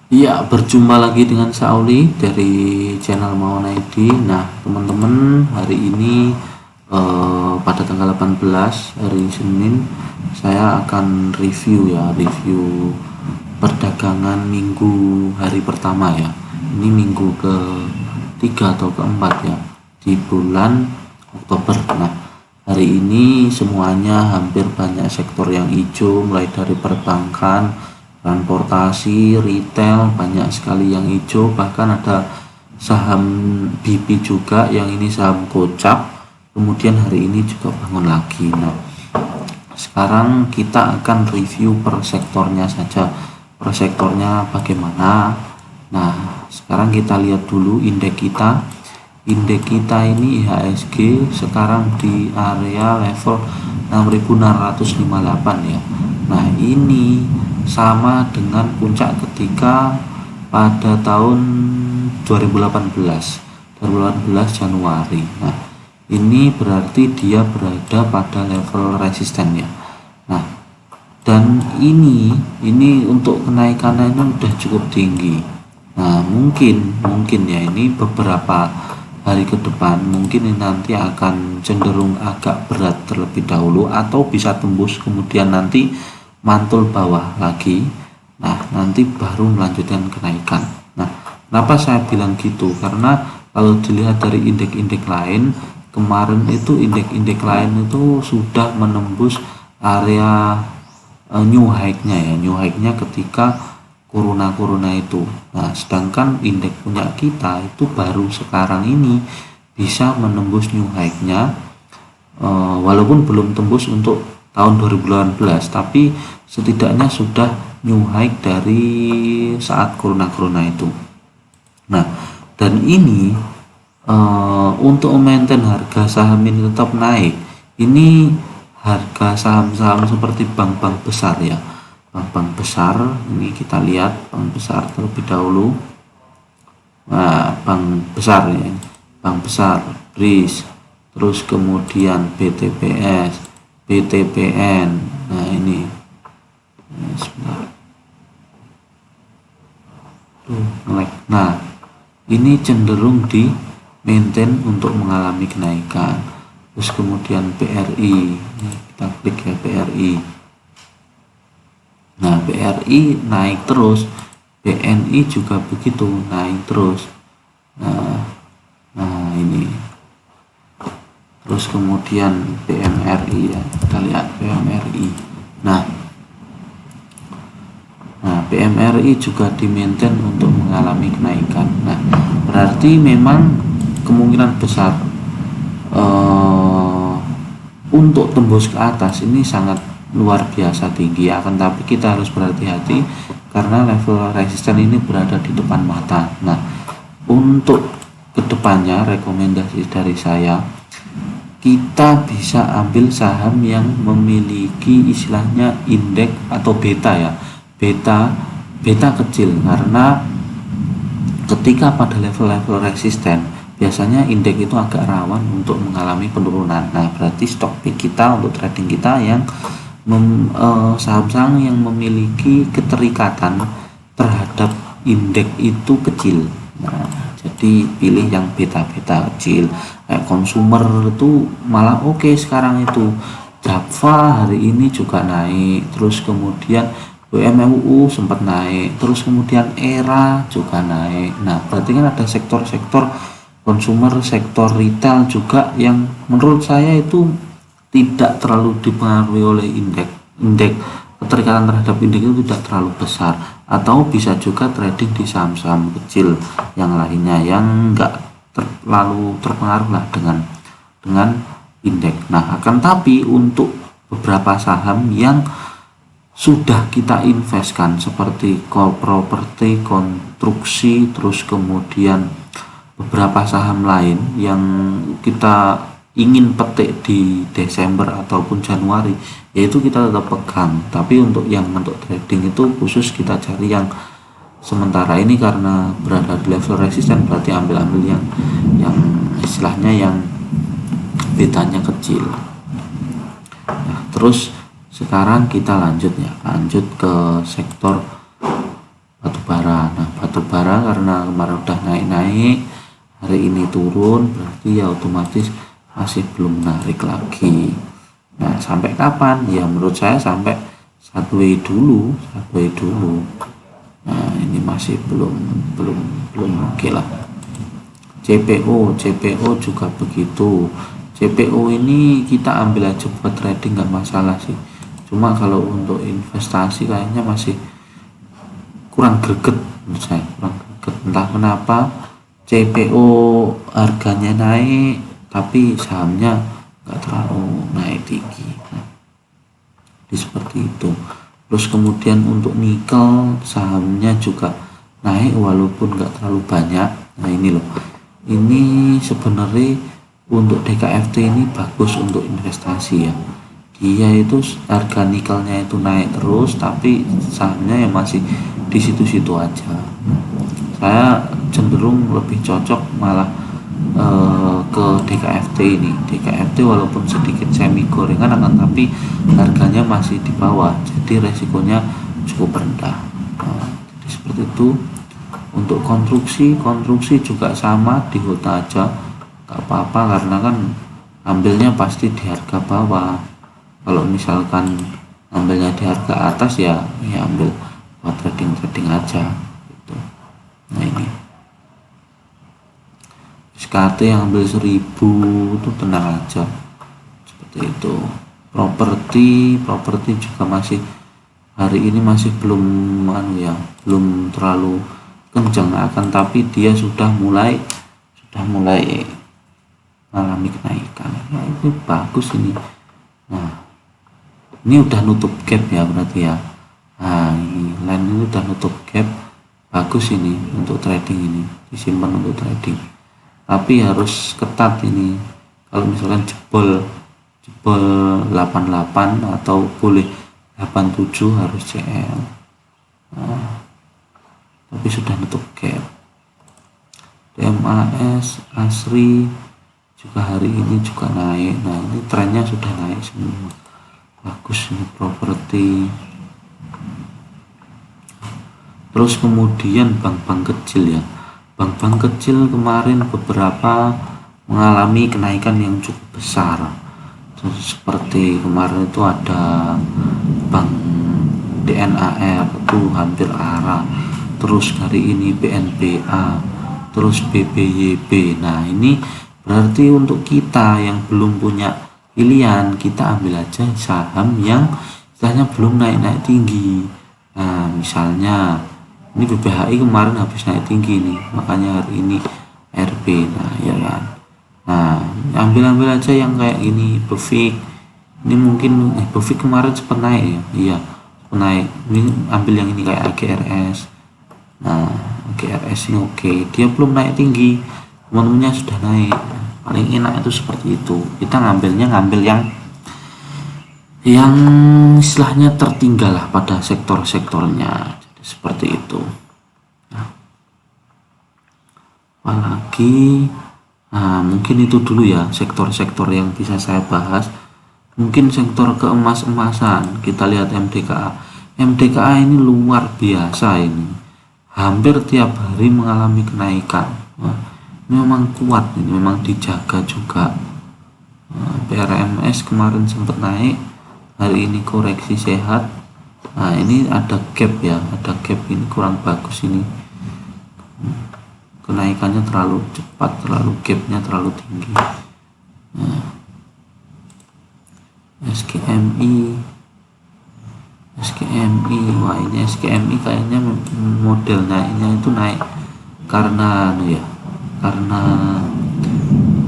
Iya, berjumpa lagi dengan Sauli dari channel Mawan ID. Nah, teman-teman, hari ini pada tanggal 18 hari Senin, saya akan review perdagangan minggu hari pertama ya. Ini minggu ke-3 atau ke-4 ya di bulan Oktober. Nah, hari ini semuanya hampir banyak sektor yang hijau, mulai dari perbankan, transportasi, retail, banyak sekali yang hijau. Bahkan ada saham BP juga, yang ini saham gocap, kemudian hari ini juga bangun lagi. Nah, sekarang kita akan review per sektornya saja, per sektornya bagaimana. Nah, sekarang kita lihat dulu indeks kita ini IHSG sekarang di area level 6658 ya. Nah, ini sama dengan puncak ketika pada tahun 2018 Januari. Nah, ini berarti dia berada pada level resisten ya. Nah, dan ini untuk kenaikannya ini udah cukup tinggi. Nah, mungkin ya, ini beberapa hari ke depan mungkin ini nanti akan cenderung agak berat terlebih dahulu, atau bisa tembus kemudian nanti mantul bawah lagi. Nah, nanti baru melanjutkan kenaikan. Nah, kenapa saya bilang gitu? Karena kalau dilihat dari indeks-indeks lain, kemarin itu indeks-indeks lain itu sudah menembus area new high-nya ya, new high-nya ketika corona itu. Nah, sedangkan indeks punya kita itu baru sekarang ini bisa menembus new high-nya, walaupun belum tembus untuk tahun 2018, tapi setidaknya sudah new high dari saat corona itu. Nah, dan ini untuk maintain harga saham ini tetap naik, ini harga saham-saham seperti bank-bank besar ya, bank-bank besar ini kita lihat bank besar terlebih dahulu. Nah, bank besar ya, bank besar BRIS, terus kemudian BTPS, BTPN. Nah, ini sebentar. Nah, ini cenderung di maintain untuk mengalami kenaikan. Terus kemudian BRI, kita klik ya BRI. Nah, BRI naik terus, BNI juga begitu, naik terus. Nah, ini. Terus kemudian BMRI ya, kita lihat BMRI. Nah, BMRI juga di-maintain untuk mengalami kenaikan. Nah, berarti memang kemungkinan besar untuk tembus ke atas ini sangat luar biasa tinggi, akan tapi kita harus berhati-hati karena level resisten ini berada di depan mata. Nah, untuk kedepannya rekomendasi dari saya, kita bisa ambil saham yang memiliki istilahnya indeks atau beta ya, beta kecil, karena ketika pada level-level resisten biasanya indeks itu agak rawan untuk mengalami penurunan. Nah, berarti stok pick kita untuk trading kita yang saham-saham yang memiliki keterikatan terhadap indeks itu kecil. Nah, jadi pilih yang beta kecil. Kayak konsumer itu malah oke sekarang itu. Java hari ini juga naik, terus kemudian WMUU sempat naik, terus kemudian ERA juga naik. Nah, berarti kan ada sektor-sektor konsumer, sektor retail juga yang menurut saya itu tidak terlalu dipengaruhi oleh indeks keterikatan terhadap indeks itu tidak terlalu besar, atau bisa juga trading di saham-saham kecil yang lainnya yang enggak terlalu terpengaruh lah dengan indeks. Nah, akan tapi untuk beberapa saham yang sudah kita investkan seperti properti, konstruksi, terus kemudian beberapa saham lain yang kita ingin petik di Desember ataupun Januari, yaitu kita tetap pegang. Tapi untuk trading itu khusus kita cari yang sementara ini, karena berada di level resisten, berarti ambil yang istilahnya yang betanya kecil. Nah, terus sekarang kita lanjut ke sektor batubara. Nah, batubara karena kemarin udah naik-naik, hari ini turun, berarti ya otomatis masih belum menarik lagi. Nah, sampai kapan? Ya menurut saya sampai sideways dulu. Nah, ini masih belum oke lah. CPO juga begitu. CPO ini kita ambil aja buat trading nggak masalah sih. Cuma kalau untuk investasi kayaknya masih kurang greget menurut saya, entah kenapa. CPO harganya naik tapi sahamnya nggak terlalu naik tinggi. Nah, seperti itu. Terus kemudian untuk nikel sahamnya juga naik walaupun nggak terlalu banyak. Nah ini loh, ini sebenarnya untuk DKFT ini bagus untuk investasi ya. Dia itu harga nikelnya itu naik terus tapi sahamnya yang masih di situ-situ aja. Saya cenderung lebih cocok malah ke DKFT ini. DKFT walaupun sedikit semi gorengan akan tapi harganya masih di bawah, jadi resikonya cukup rendah. Nah, jadi seperti itu. Untuk konstruksi juga sama, di hold aja nggak apa-apa karena kan ambilnya pasti di harga bawah. Kalau misalkan ambilnya di harga atas ya ambil buat trading aja gitu. Nah ini SKT yang ambil 1000 itu tenang aja seperti itu. Properti juga masih hari ini masih belum belum terlalu kencang akan tapi dia sudah mulai mengalami kenaikan. Nah, ini bagus ini. Nah ini udah nutup gap ya berarti ya. Nah ini line ini udah nutup gap, bagus ini untuk trading, ini disimpan untuk trading tapi harus ketat ini. Kalau misalkan jebol 88 atau boleh 87 harus CL. Nah, tapi sudah nutup gap. DMAS Asri juga hari ini juga naik. Nah ini trennya sudah naik semua, bagus ini properti. Terus kemudian bank-bank kecil ya, bank-bank kecil kemarin beberapa mengalami kenaikan yang cukup besar. Terus seperti kemarin itu ada bank DNAR itu hampir arah, terus hari ini BNPA, terus BBYB. Nah ini berarti untuk kita yang belum punya pilihan, kita ambil aja saham yang istilahnya belum naik tinggi. Nah misalnya ini BBHI kemarin habis naik tinggi nih, makanya hari ini RB. Nah ya kan, nah ambil aja yang kayak ini. Befik ini mungkin Befik kemarin sempat naik ya, iya sempat naik. Ini ambil yang ini kayak AGRS. Nah AGRS ini oke, dia belum naik tinggi, teman-temannya sudah naik. Paling enak itu seperti itu, kita ngambil yang istilahnya tertinggal lah pada sektor-sektornya. Seperti itu. Nah, apalagi mungkin itu dulu ya sektor-sektor yang bisa saya bahas. Mungkin sektor keemas-emasan, kita lihat MDKA ini luar biasa, ini hampir tiap hari mengalami kenaikan. Nah, ini memang kuat, ini memang dijaga juga. PRMS kemarin sempat naik, hari ini koreksi sehat. Nah ini ada gap ya, ada gap, ini kurang bagus ini, kenaikannya terlalu cepat, gapnya terlalu tinggi. Nah, SKMI, wah ini SKMI kayaknya model naiknya itu naik karena karena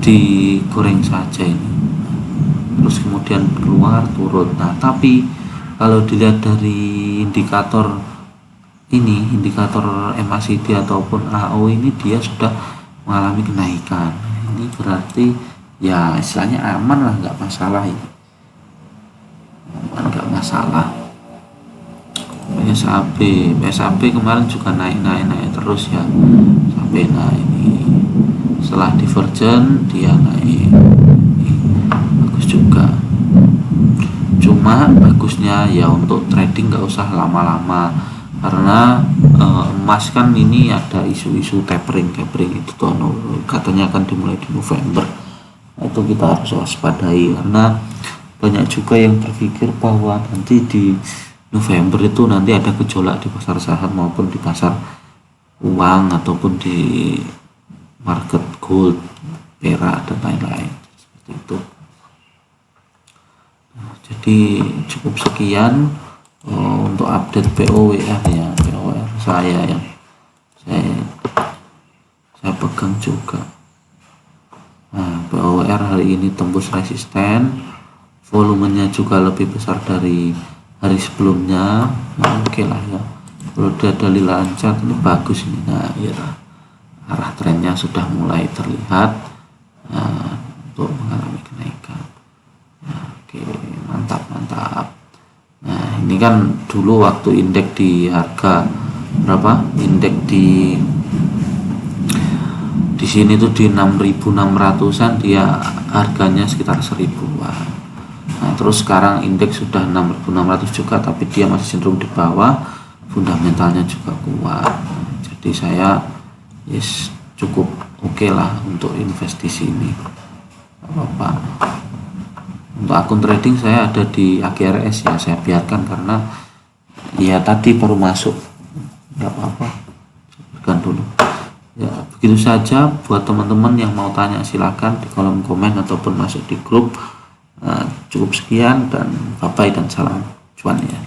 digoreng saja ini, terus kemudian keluar turun. Nah tapi kalau dilihat dari indikator MACD ataupun AO ini dia sudah mengalami kenaikan. Ini berarti ya istilahnya aman lah, nggak masalah ini, nggak masalah. PSAB kemarin juga naik terus ya, sampai ini setelah divergen dia naik, bagus juga. Cuma bagusnya ya untuk trading nggak usah lama-lama, karena emas kan ini ada isu-isu tapering itu tuh katanya akan dimulai di November. Itu kita harus waspadai karena banyak juga yang berpikir bahwa nanti di November itu nanti ada gejolak di pasar saham maupun di pasar uang ataupun di market gold, perak dan lain-lain seperti itu. Jadi cukup sekian untuk update POWR ya, POWR saya yang saya pegang juga. Nah, POWR hari ini tembus resisten, volumenya juga lebih besar dari hari sebelumnya. Nah, oke lah ya, kalau dia dalil lancar ini bagus ini. Nah ya, arah trennya sudah mulai terlihat untuk mengalami kenaikan. Oke, mantap. Nah, ini kan dulu waktu indeks di harga berapa? Indeks di sini tuh di 6.600-an, dia harganya sekitar 1.000-an. Nah, terus sekarang indeks sudah 6.600 juga, tapi dia masih cenderung di bawah, fundamentalnya juga kuat. Jadi saya cukup oke lah untuk invest di sini. Apa-apa. Untuk akun trading saya ada di AGRS ya, saya biarkan karena ya tadi baru masuk, nggak apa-apa, berikan dulu ya. Begitu saja, buat teman-teman yang mau tanya silakan di kolom komen ataupun masuk di grup. Cukup sekian dan bye bye dan salam cuan ya.